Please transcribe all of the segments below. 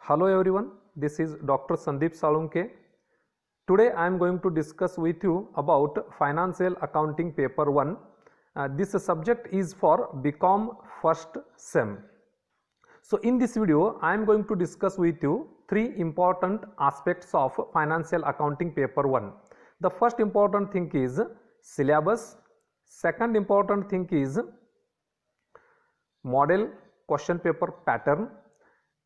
Hello everyone, this is Dr. Sandeep Salunke. Today I am going to discuss with you about Financial Accounting Paper 1. This subject is for BCom first sem. So in this video I am going to discuss with you three important aspects of Financial Accounting Paper 1. The first important thing is syllabus, second important thing is model question paper pattern,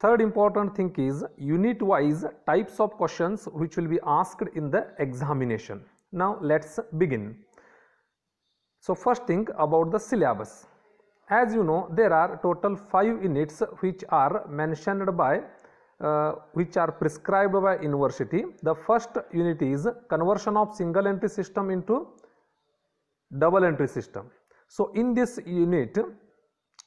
third important thing is unit wise types of questions which will be asked in the examination. Now let's begin. So first thing about the syllabus. As you know, there are total 5 units which are mentioned by which are prescribed by university. The first unit is conversion of single entry system into double entry system. So in this unit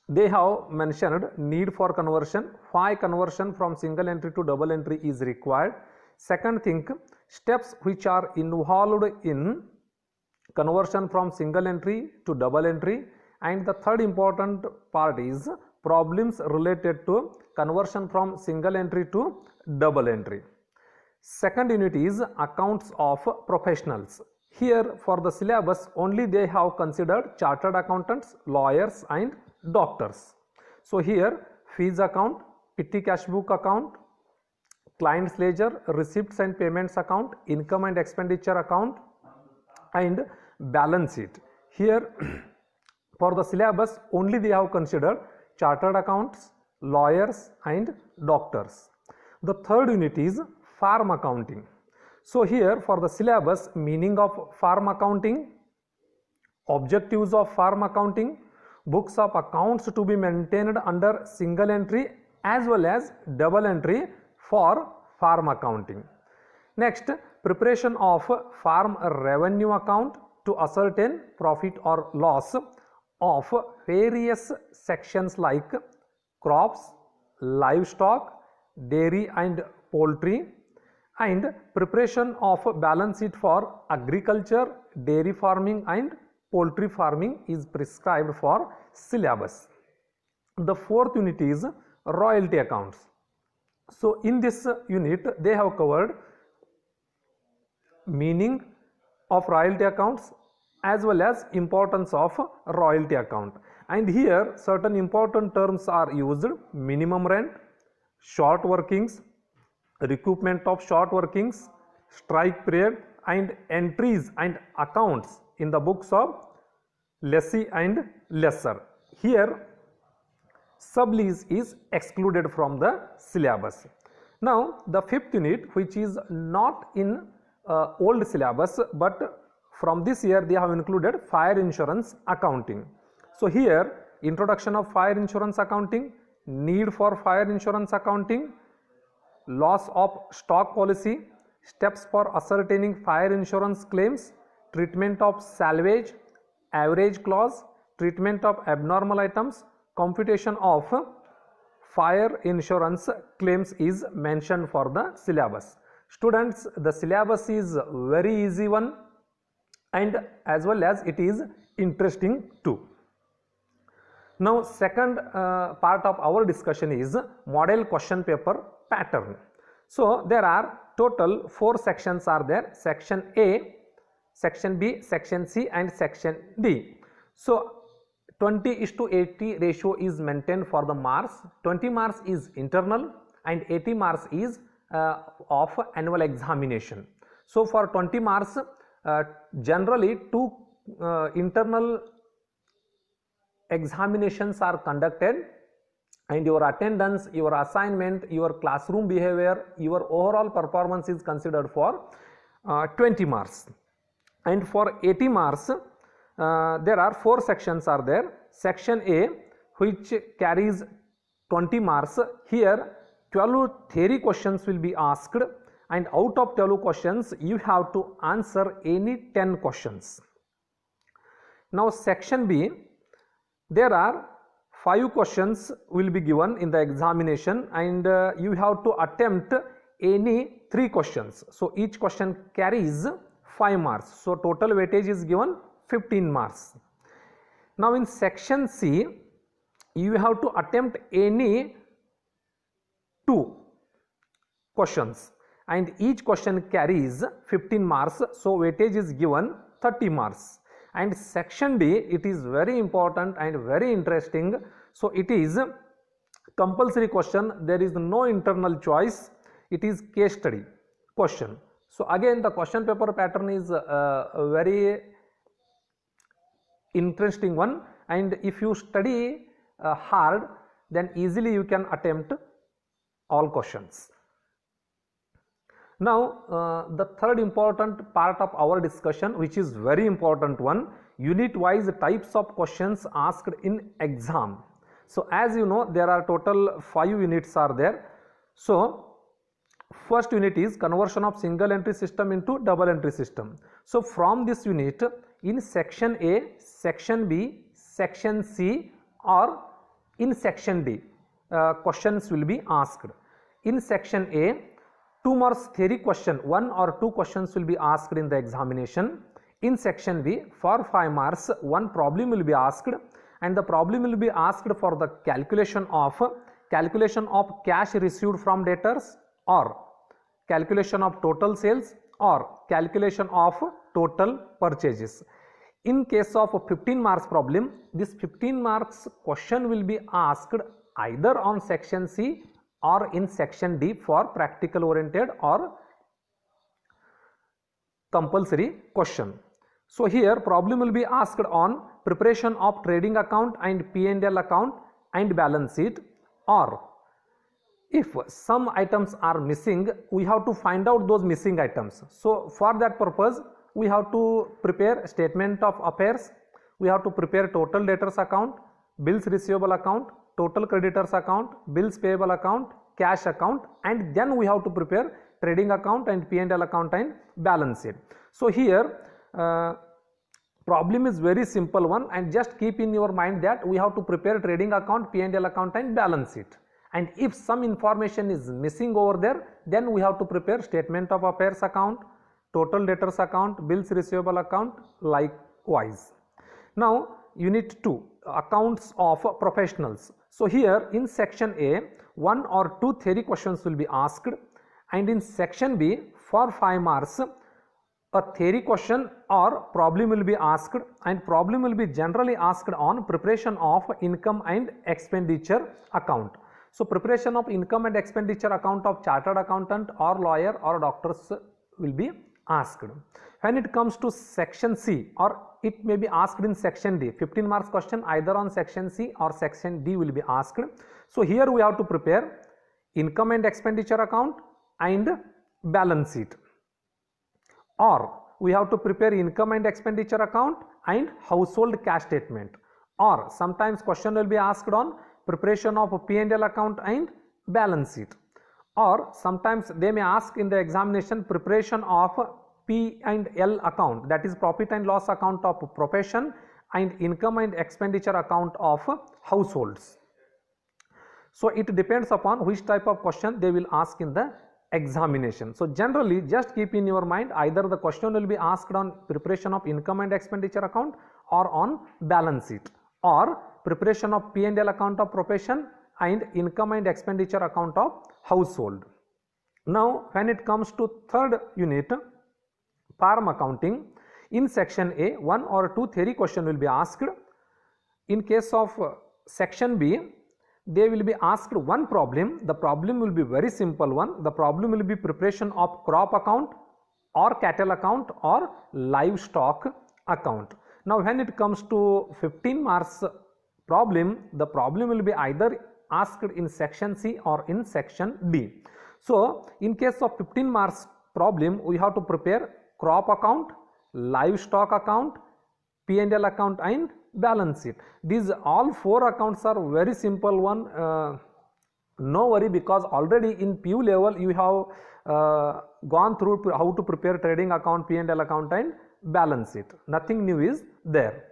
they have mentioned need for conversion, why conversion from single entry to double entry is required. Second thing, steps which are involved in conversion from single entry to double entry, and the third important part is problems related to conversion from single entry to double entry. Second unit is accounts of professionals. Here for the syllabus only they have considered chartered accountants, lawyers and doctors. So here fees account, petty cash book account, client's ledger, receipts and payments account, income and expenditure account and balance sheet. Here for the syllabus only they have considered chartered accounts, lawyers and doctors. The third unit is farm accounting. So here for the syllabus meaning of farm accounting, objectives of farm accounting, books of accounts to be maintained under single entry as well as double entry for farm accounting. Next, preparation of farm revenue account to ascertain profit or loss of various sections like crops, livestock, dairy and poultry, and preparation of balance sheet for agriculture, dairy farming and poultry farming is prescribed for syllabus. The fourth unit is royalty accounts. So in this unit they have covered meaning of royalty accounts as well as importance of royalty account, and here certain important terms are used: minimum rent, short workings, recoupment of short workings, strike period and entries and accounts in the books of lessee and lessor. Here sublease is excluded from the syllabus. Now the fifth unit, which is not in old syllabus but from this year they have included fire insurance accounting. So here introduction of fire insurance accounting, need for fire insurance accounting, loss of stock policy, steps for ascertaining fire insurance claims, treatment of salvage, average clause, treatment of abnormal items, computation of fire insurance claims is mentioned for the syllabus. Students, the syllabus is very easy one and as well as it is interesting too. Now second part of our discussion is model question paper pattern. So there are total 4 sections are there: section A, section B, section C and section D. So 20:80 ratio is maintained for the marks. 20 marks is internal and 80 marks is of annual examination. So for 20 marks generally 2 internal examinations are conducted, and your attendance, your assignment, your classroom behavior, your overall performance is considered for 20 marks. And for 80 marks there are 4 sections are there. Section A, which carries 20 marks. Here 12 theory questions will be asked, and out of 12 questions you have to answer any 10 questions. Now section B, there are 5 questions will be given in the examination, and you have to attempt any 3 questions. So each question carries 5 marks. So total weightage is given 15 marks. Now in section C, you have to attempt any 2 questions and each question carries 15 marks, so weightage is given 30 marks. And section D, it is very important and very interesting. So it is compulsory question, there is no internal choice, it is case study question. So again the question paper pattern is a very interesting one, and if you study hard, then easily you can attempt all questions. Now the third important part of our discussion, which is very important one, unit wise types of questions asked in exam. So as you know, there are total 5 units are there. So first unit is conversion of single entry system into double entry system. So from this unit, in section A, section B, section C or in section D, questions will be asked. In section A, 2 marks theory question, 1 or 2 questions will be asked in the examination. In section B, for 5 marks, 1 problem will be asked, and the problem will be asked for the calculation of cash received from debtors, or calculation of total sales, or calculation of total purchases. In case of a 15 marks problem, this 15 marks question will be asked either on section C or in section D for practical oriented or compulsory question. So here problem will be asked on preparation of trading account and P&L account and balance sheet, or if some items are missing, we have to find out those missing items. So for that purpose, we have to prepare statement of affairs, we have to prepare total debtors account, bills receivable account, total creditors account, bills payable account, cash account, and then we have to prepare trading account and P&L account and balance sheet. So here problem is very simple one, and just keep in your mind that we have to prepare trading account, P&L account and balance sheet, and if some information is missing over there, then we have to prepare statement of affairs account, total debtors account, bills receivable account, likewise. Now unit 2, accounts of professionals. So here in section A, 1 or 2 theory questions will be asked, and in section B, for 5 marks, a theory question or problem will be asked, and problem will be generally asked on preparation of income and expenditure account. So preparation of income and expenditure account of chartered accountant or lawyer or doctors will be asked. When it comes to section C, or it may be asked in section D, 15 marks question either on section C or section D will be asked. So here we have to prepare income and expenditure account and balance sheet, or we have to prepare income and expenditure account and household cash statement, or sometimes question will be asked on preparation of a P&L account and balance sheet, or sometimes they may ask in the examination preparation of P&L account, that is profit and loss account of profession, and income and expenditure account of households. So it depends upon which type of question they will ask in the examination. So generally just keep in your mind, either the question will be asked on preparation of income and expenditure account or on balance sheet, or preparation of P&L account of profession and income and expenditure account of household. Now when it comes to third unit, farm accounting, in section A, 1 or 2 theory question will be asked. In case of section B, they will be asked one problem. The problem will be very simple one. The problem will be preparation of crop account or cattle account or livestock account. Now when it comes to 15 marks problem, the problem will be either asked in section C or in section D. So in case of 15 marks problem, we have to prepare crop account, livestock account, P&L account and balance sheet. These all 4 accounts are very simple one. No worry, because already in PU level you have gone through how to prepare trading account, P&L account and balance sheet. Nothing new is there.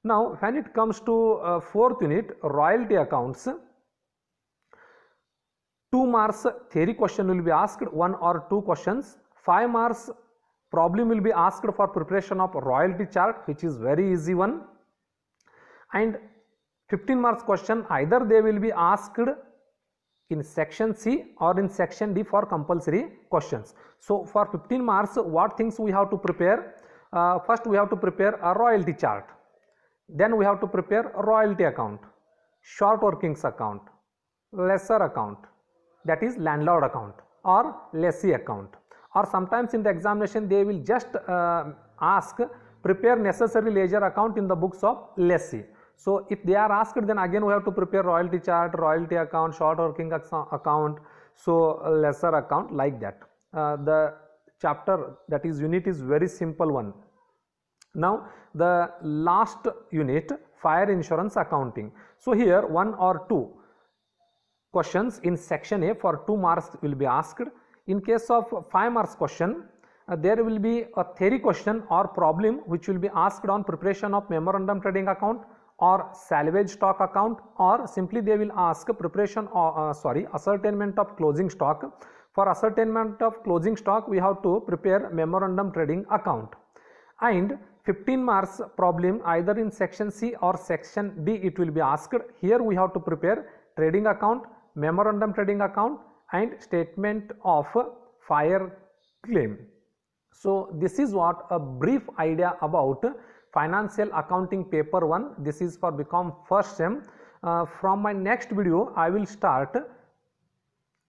Now when it comes to 4th unit, royalty accounts, 2 marks theory question will be asked, 1 or 2 questions. 5 marks problem will be asked for preparation of royalty chart, which is very easy one, and 15 marks question either they will be asked in section C or in section D for compulsory questions. So for 15 marks, what things we have to prepare? First we have to prepare a royalty chart, then we have to prepare a royalty account, short workings account, lesser account, that is landlord account or lessee account, or sometimes in the examination they will just ask prepare necessary ledger account in the books of lessee. So if they are asked, then again we have to prepare royalty chart, royalty account, short working account, so lesser account, like that. The chapter, that is unit, is very simple one. Now the last unit, fire insurance accounting. So here 1 or 2 questions in section A for 2 marks will be asked. In case of 5 marks question, there will be a theory question or problem which will be asked on preparation of memorandum trading account or salvage stock account, or simply they will ask preparation or ascertainment of closing stock. For ascertainment of closing stock, we have to prepare memorandum trading account. And 15 marks problem either in section C or section D it will be asked. Here we have to prepare trading account, memorandum trading account and statement of fire claim. So this is what a brief idea about financial accounting paper 1. This is for BCom first sem. From my next video I will start